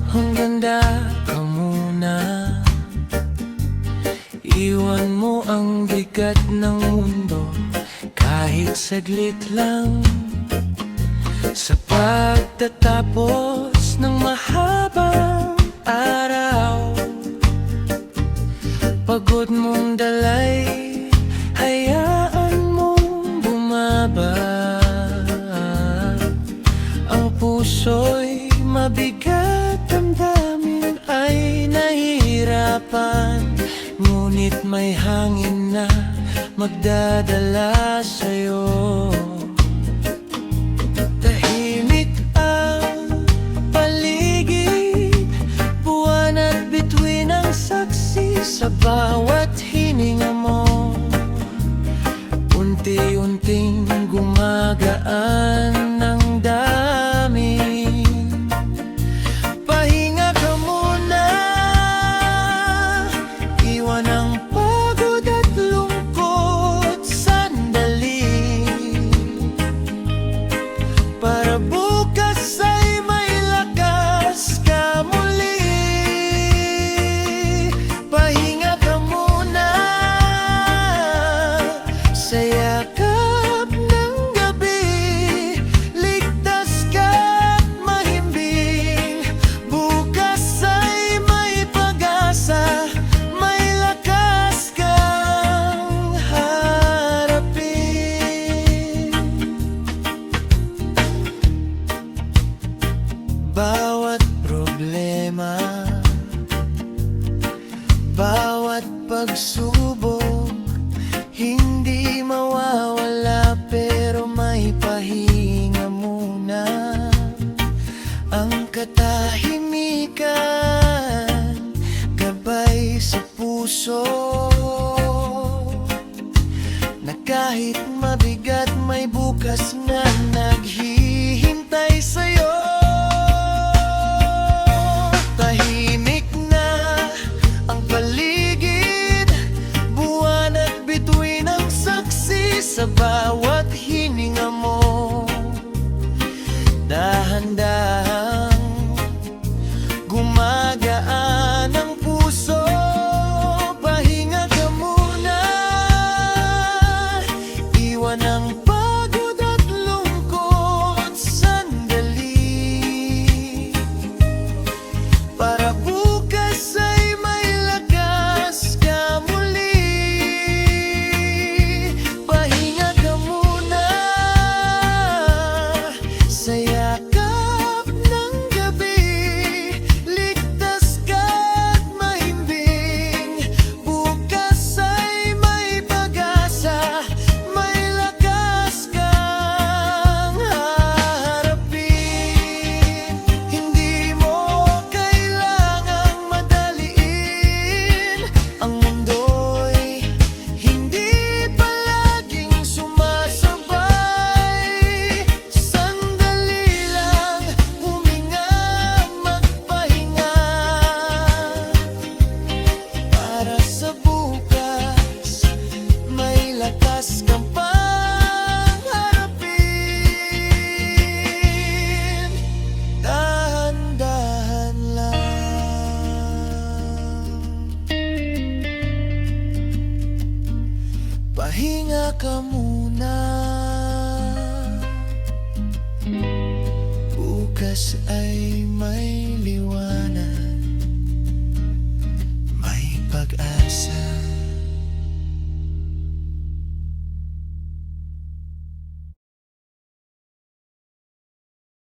Hanganda ka muna, iwan mo ang bigat ng mundo kahit saglit lang. Sa pagtatapos ng mahabang araw, pagod mong dalay, hayaan mong bumaba. Ang puso'y mabigat, damdamin ay nahihirapan, ngunit may hangin na magdadala sa'yo. Tahimik ang paligid, buwan at bituin ang saksi sa bawat hininga mo. Unti-unting gumagaan ng damdamin. Pahinga ka muna, iwan ang pagod at lungkot sandali, para bukas ay may lakas ka muli. Pahinga ka muna sa yakap ng gabi, ligtas ka at mahimbing. Bukas ay may pag-asa, may lakas kang harapin. Bawat problema, bawat pagsubok, hindi mawawala, pero may pahinga muna. Ang katahimikan, gabay sa puso, na kahit mabigat may bukas na naghihintay sa'yo. Tahimik na ang paligid, buwan at bituin ang saksi sa bawat hininga mo. Dahan-dahang gumagaan ang puso. Pahinga ka muna, iwan ang pagod at lungkot sandali, para bukas ay may lakas ka muli. Pahinga ka muna sa yakap ng gabi, ligtas ka at mahimbing. Bukas ay may pag-asa, may lakas kang harapin. Hindi mo kailangang madaliin, ang mundo'y hindi palaging sumasabay. Sandali lang huminga, magpahinga, para sa bukas may lakas kang pangharapin. Dahan-dahan lang. Pahinga ka muna, bukas ay may liwanag.